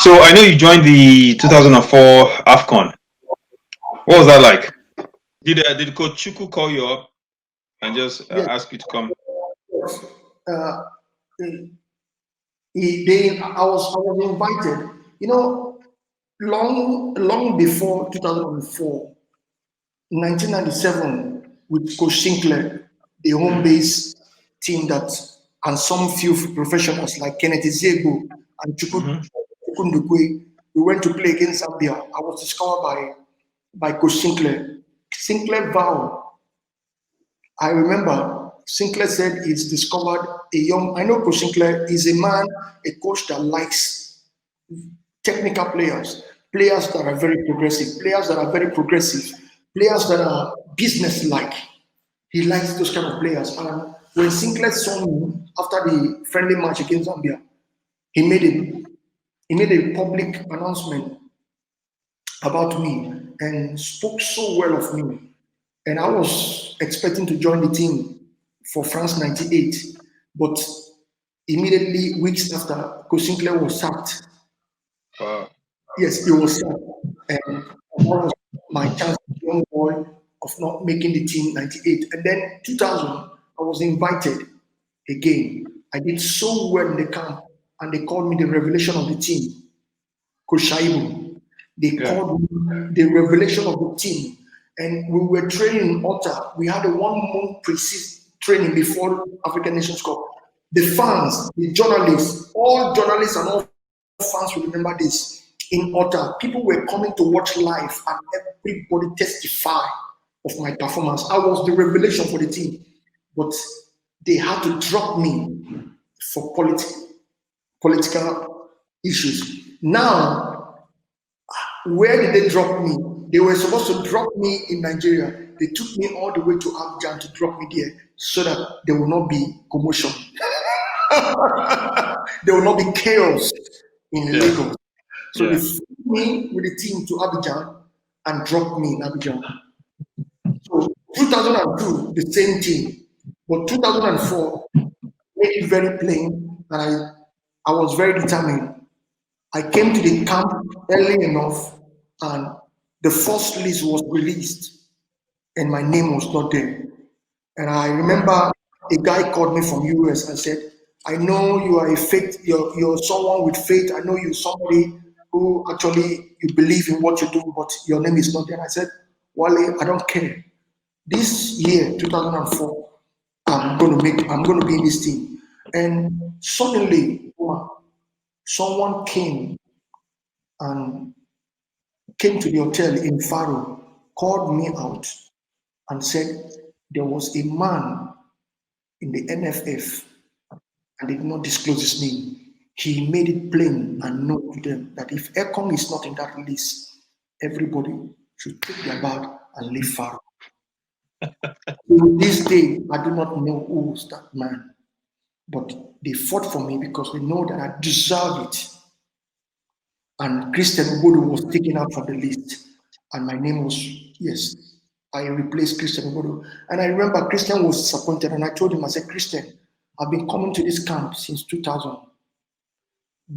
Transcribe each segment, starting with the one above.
So I know you joined the 2004 AFCON. What was that like? Did Coach Chuku call you up and just Yes, ask you to come? yes. Uh, I was invited. You know, long before 2004, 1997, with Coach Sinclair, the home base team that, and some few professionals like Kenneth Ezego and Hmm. Chukundukwe, we went to play against Zambia. I was discovered by Coach Sinclair. Sinclair vowed. I remember Sinclair said he's discovered a young. I know Coach Sinclair is a man, a coach that likes technical players, players that are very progressive, players that are business-like. He likes those kind of players. And when Sinclair saw me after the friendly match against Zambia, he made a he made a public announcement about me and spoke so well of me. And I was expecting to join the team for France 98, but immediately weeks after, Coach Sinclair was sacked. Wow. Yes, he was sacked. And that was my chance, young boy, of not making the team 98. And then 2000, I was invited again. I did so well in the camp, and they called me the revelation of the team, Coach Shaibu. They Yeah. called me the revelation of the team. And we were training in Otta. We had a 1 month pre-season training before African Nations Cup. The fans, the journalists, all journalists and all fans will remember this. In Otta, people were coming to watch live and everybody testify of my performance. I was the revelation for the team. But they had to drop me for political issues. Now, where did they drop me? They were supposed to drop me in Nigeria. They took me all the way to Abidjan to drop me there so that there will not be commotion. There will not be chaos in Yeah. Lagos. So they Yeah. flew me with the team to Abidjan and dropped me in Abidjan. So 2002, the same team. But 2004 made it very plain that I was very determined. I came to the camp early enough, and the first list was released, and my name was not there. And I remember a guy called me from US and said, "I know you are a faith. You're someone with faith. I know you're somebody who actually you believe in what you do, but your name is not there." I said, "Wale, I don't care. This year, 2004, I'm gonna be in this team." And suddenly, Boma, someone and came to the hotel in Faro, called me out and said there was a man in the NFF and did not disclose his name. He made it plain and known to them that if Ekong is not in that list, everybody should take their bag and leave Faro. To this day, I do not know who was that man, but they fought for me because they know that I deserve it. And Christian Ubodu was taken out from the list, and my name was, yes, I replaced Christian Ubodu. And I remember Christian was disappointed, and I told him, I said, "Christian, I've been coming to this camp since 2000.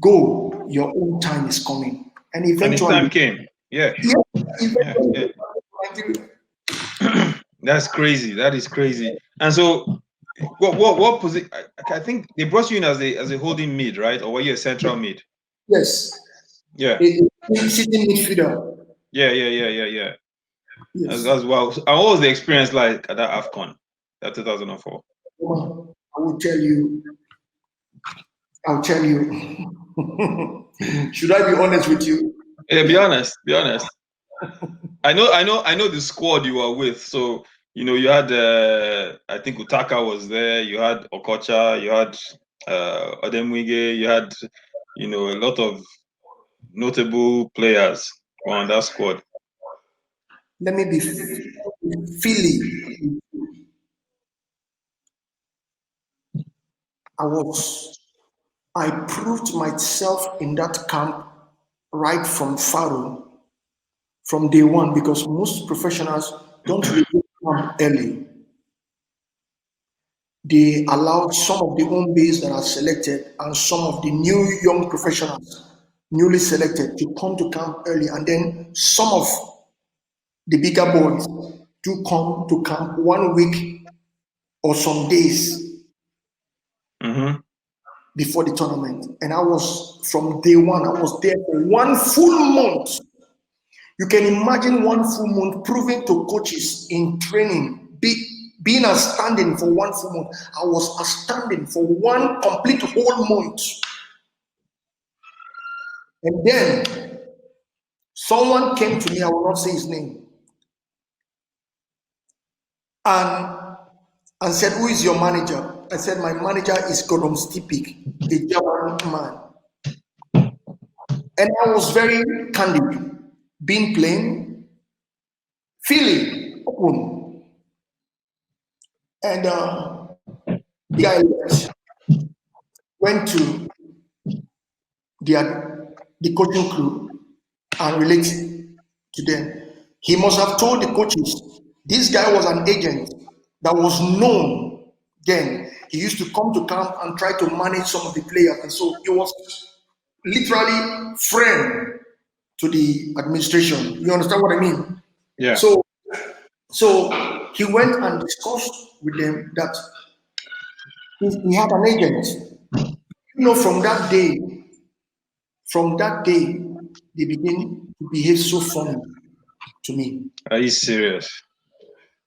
Go, your own time is coming." And And his eventually, time came. Yeah. yeah, Yeah. Yeah. eventually, That's crazy. That is crazy. And so, what position? I think they brought you in as a holding mid, right? Or were you a central mid? yes, Yeah. a sitting midfielder, Yeah. Yeah. Yeah. Yeah. Yeah. yes. That's wow. And what was the experience like at that AFCON, that 2004? I will tell you, I'll tell you. Should I be honest with you? Yeah, be honest. Be honest. I know the squad you were with. So you had I think Utaka was there. You had Okocha. You had Odemwige. You had a lot of notable players on that squad. Let me be Philly. I was I proved myself in that camp right from Faro, from day one, because most professionals don't really come early. They allowed some of the home base that are selected and some of the new young professionals newly selected to come to camp early, and then some of the bigger boys do come to camp 1 week or some days before the tournament. And I was, from day one, I was there for 1 full month. You can imagine 1 full month proving to coaches in training, being outstanding for 1 full month. I was outstanding for 1 complete whole month. And then someone came to me, I will not say his name, and said, "Who is your manager?" I said, "My manager is Godom Stipik, the German man." And I was very candid, being plain, feeling open. And the guy went to the coaching crew and related to them. He must have told the coaches, this guy was an agent that was known then. He used to come to camp and try to manage some of the players. And so he was literally friend to the administration. You understand what I mean? Yeah. So he went and discussed with them that he had an agent. You know, from that day, they begin to behave so funny to me. Are you serious?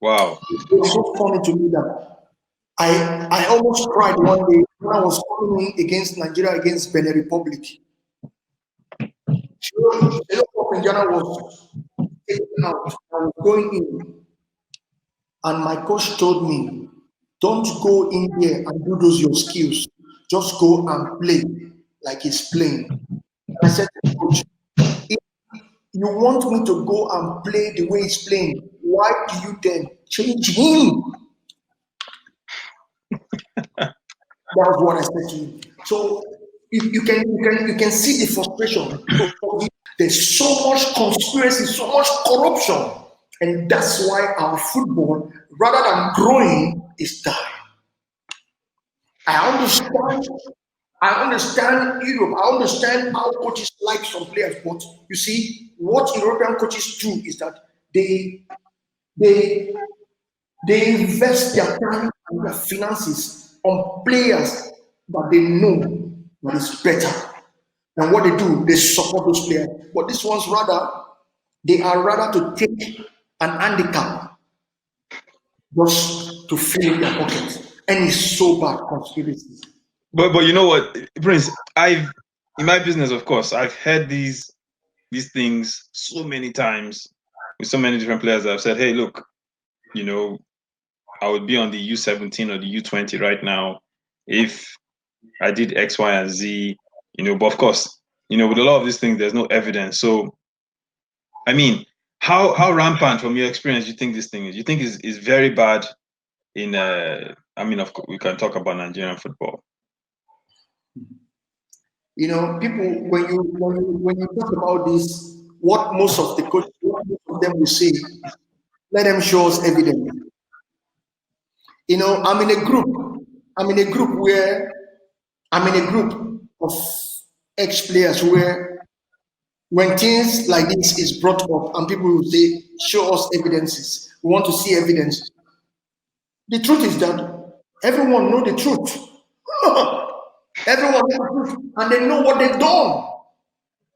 Wow. It was so funny to me that I almost cried one day when I was coming in against Nigeria against Benin Republic. Indiana was taken out. I was going in, and my coach told me, "Don't go in there and do those your skills. Just go and play like he's playing." And I said to the coach, "If you want me to go and play the way he's playing, why do you then change him?" That was what I said to him. So you can see the frustration. There's so much conspiracy, so much corruption, and that's why our football, rather than growing, is dying. I understand Europe. I understand how coaches like some players, but you see, what European coaches do is that they invest their time and their finances on players that they know that is better. And what they do, they support those players. But these ones they are rather to take an handicap just to fill in their pockets. And it's so bad, conspiracy. But you know what, Prince? In my business, of course, I've heard these things so many times with so many different players that have said, "Hey, look, you know, I would be on the U17 or the U20 right now if I did X, Y, and Z." You know, but of course, you know, with a lot of these things, there's no evidence. So, I mean, how rampant, from your experience, you think this thing is? You think is very bad in? I mean, of course, we can talk about Nigerian football. You know, people, when you talk about this, what most of the coaches, what most of them will say, let them show us evidence. You know, I'm in a group of ex-players where when things like this is brought up and people will say, show us evidences. We want to see evidence. The truth is that everyone know the truth. Everyone knows the truth, and they know what they've done.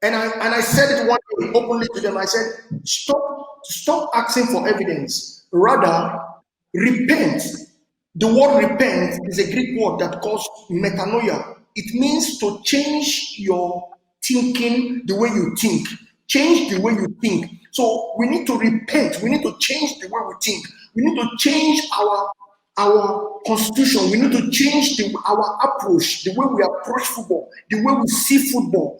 And I said it one day openly to them. I said, stop asking for evidence. Rather, repent. The word repent is a Greek word that calls metanoia. It means to change your thinking, the way you think. Change the way you think. So we need to repent. We need to change the way we think. We need to change our constitution. We need to change our approach, the way we approach football, the way we see football.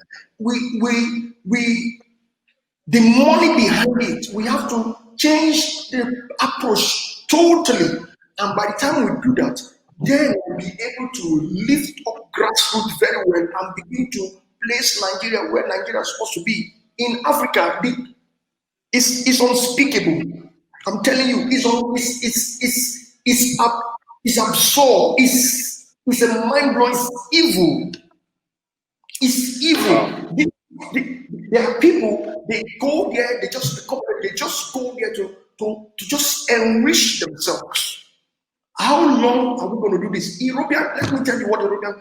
The money behind it, we have to change the approach totally. And by the time we do that, then we'll be able to lift up grassroots very well and begin to place Nigeria where Nigeria is supposed to be. In Africa, it's unspeakable. I'm telling you, it's absurd. It's a mind-blowing evil. It's evil. There are people, they go there, they just go there to just enrich themselves. How long are we going to do this? European, let me tell you what European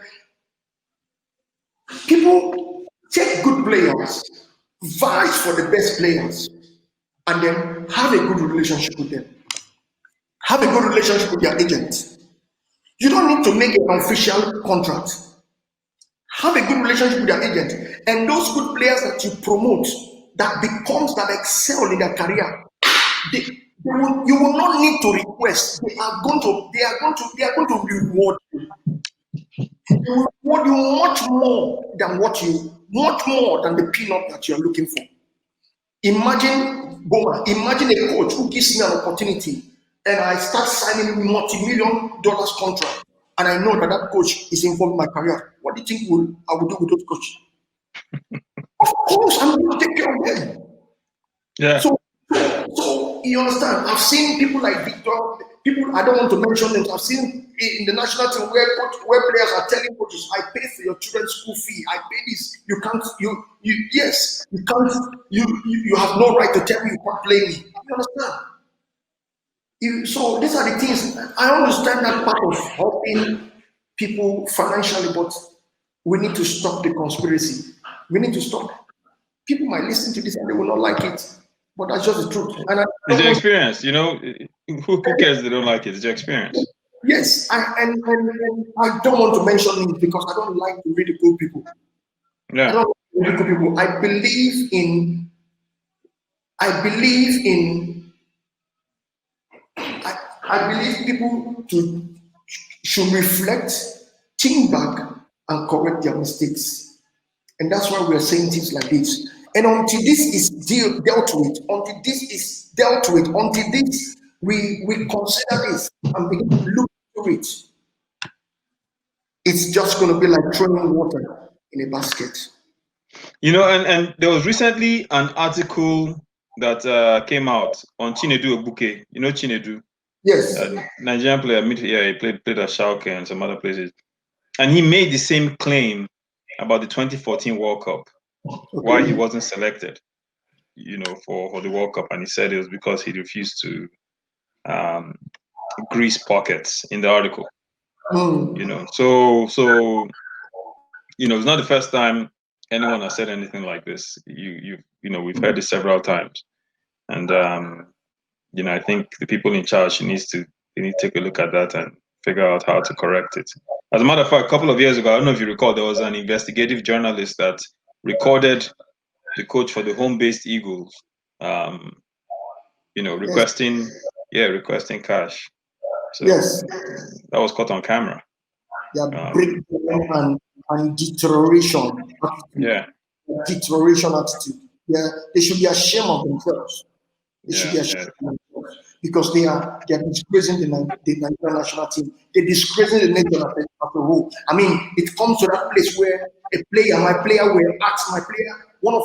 people take good players, vie for the best players, and then have a good relationship with them. Have a good relationship with their agent. You don't need to make an official contract. Have a good relationship with your agent, and those good players that you promote, that excel in their career, you will not need to request. They are going to reward you. They will reward you much more than the peanut that you are looking for. Imagine, Boma, imagine a coach who gives me an opportunity and I start signing multi-million dollars contract, and I know that coach is involved in my career. What do you think I will do with those coaches? Of course, I'm going to take care of them. Yeah. So you understand? I've seen people like Victor, people I don't want to mention names. I've seen in the national team where players are telling coaches, "I pay for your children's school fee. I pay this. You can't. You can't. You have no right to tell me you can't play me." You understand? So these are the things. I understand that part of helping people financially, but we need to stop the conspiracy. We need to stop. People might listen to this and they will not like it, but that's just the truth. And it's your experience, who cares they don't like it? It's your experience. Yes, and I don't want to mention it because I don't like to ridicule people. Yeah. I don't like to ridicule people. I believe in people should reflect, think back, and correct their mistakes. And that's why we're saying things like this. And until this is dealt with, until this we consider this and begin to look into it, it's just going to be like throwing water in a basket. And there was recently an article that came out on Chinedu Obuke. You know Chinedu? Yes. Nigerian player, he played at Schalke and some other places. And he made the same claim about the 2014 World Cup, why he wasn't selected, for the World Cup. And he said it was because he refused to grease pockets in the article. So it's not the first time anyone has said anything like this. We've heard it several times. And I think the people in charge need to take a look at that and figure out how to correct it. As a matter of fact, a couple of years ago, I don't know if you recall, there was an investigative journalist that recorded the coach for the home-based Eagles, requesting cash. So yes, that was caught on camera. Breakdown and deterioration attitude. Yeah. Deterioration attitude. Yeah, they should be ashamed of themselves. They should be ashamed of themselves because they are disgracing the Nigerian national team. They're disgracing the nation as a whole. I mean, it comes to that place where my player will ask my player, one of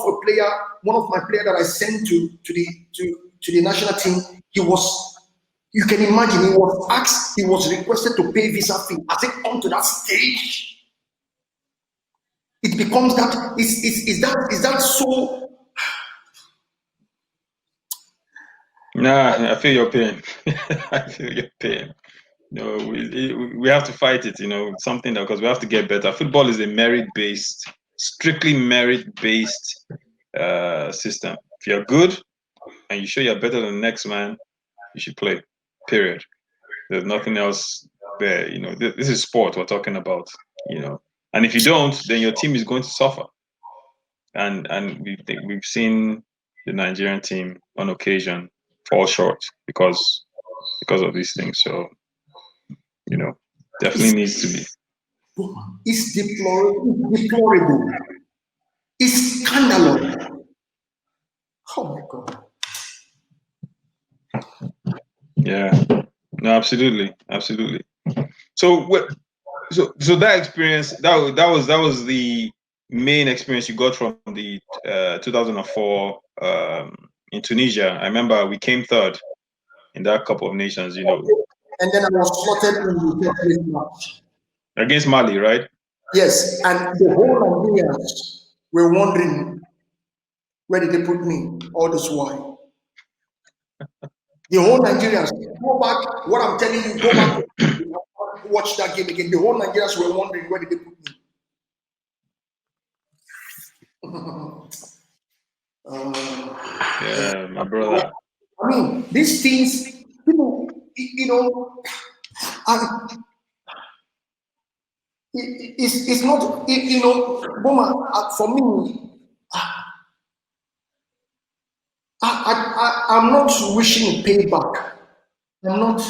my player that I sent to the national team, you can imagine he was requested to pay visa fee. As it come to that stage, it becomes that is that so? Nah, I feel your pain. I feel your pain. We have to fight it. Something because we have to get better. Football is a strictly merit-based system. If you're good and you show you're better than the next man, you should play. Period. There's nothing else there. This is sport we're talking about. And if you don't, then your team is going to suffer. And we've seen the Nigerian team on occasion fall short because of these things. So definitely needs to be. It's deplorable. It's scandalous. Oh my God. Yeah. No, absolutely. So that experience, that was the main experience you got from the 2004 in Tunisia. I remember we came third in that Cup of Nations, And then I was slotted in the third match against Mali, right? Yes, and the whole Nigerians were wondering Where did they put me all this while? The whole Nigerians, go back, what I'm telling you, go back, watch that game again. The whole Nigerians were wondering where did they put me. Yeah, my brother. I mean, these things, people, you know, it's not, you know, Boma, for me, I'm not wishing a payback. I'm not,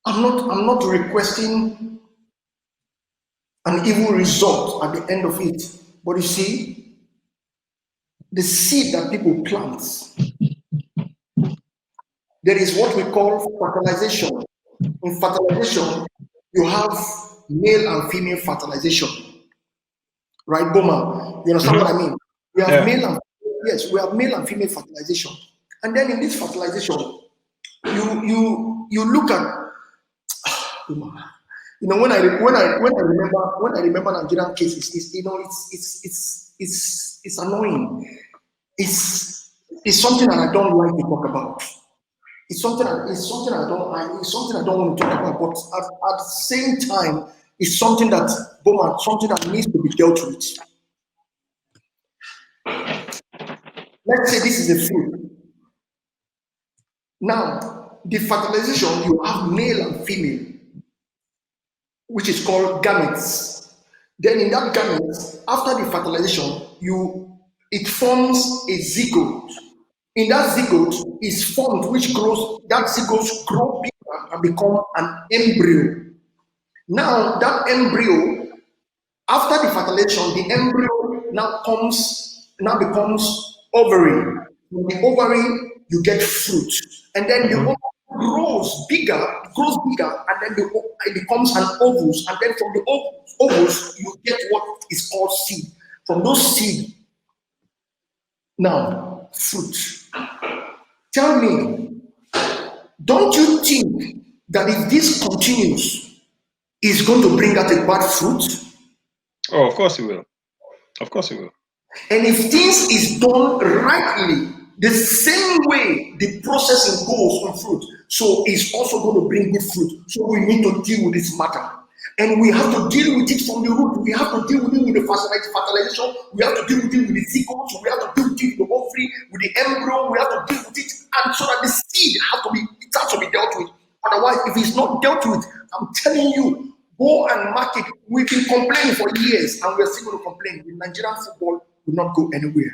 I'm not requesting an evil result at the end of it. But you see, the seed that people plant, there is what we call fertilization. In fertilization, you have male and female fertilization, right, Boma? You understand what I mean? We have male and yes, we have male and female fertilization, and then in this fertilization, you look at you know when I remember Nigerian cases, it's you know it's annoying. It's something that I don't like to talk about. It's something I don't want to talk about. But at the same time, it's something that Boma, something that needs to be dealt with. Let's say this is a fruit. Now, the fertilization, you have male and female, which is called gametes. Then in that gametes, after the fertilization, it forms a zygote. In that zygote is formed, which grows, that zygote grow bigger and become an embryo. Now that embryo, after the fertilization, the embryo now becomes ovary. From the ovary, you get fruit, and then the ovary grows bigger, and then it becomes an ovus, and then from the ovus, you get what is called seed. From those seed, now fruit. Tell me, don't you think that if this continues, it's going to bring out a bad fruit? Oh, of course it will. Of course it will. And if things is done rightly, the same way the processing goes on fruit, so it's also going to bring good fruit. So we need to deal with this matter. And we have to deal with it from the root. We have to deal with it with the fertilization. We have to deal with it with the zygote. We have to deal with it with the ovary, with the embryo. We have to deal with it, and so that the seed has to be dealt with. Otherwise, if it's not dealt with, I'm telling you, go and mark it. We've been complaining for years, and we're still going to complain. The Nigerian football will not go anywhere.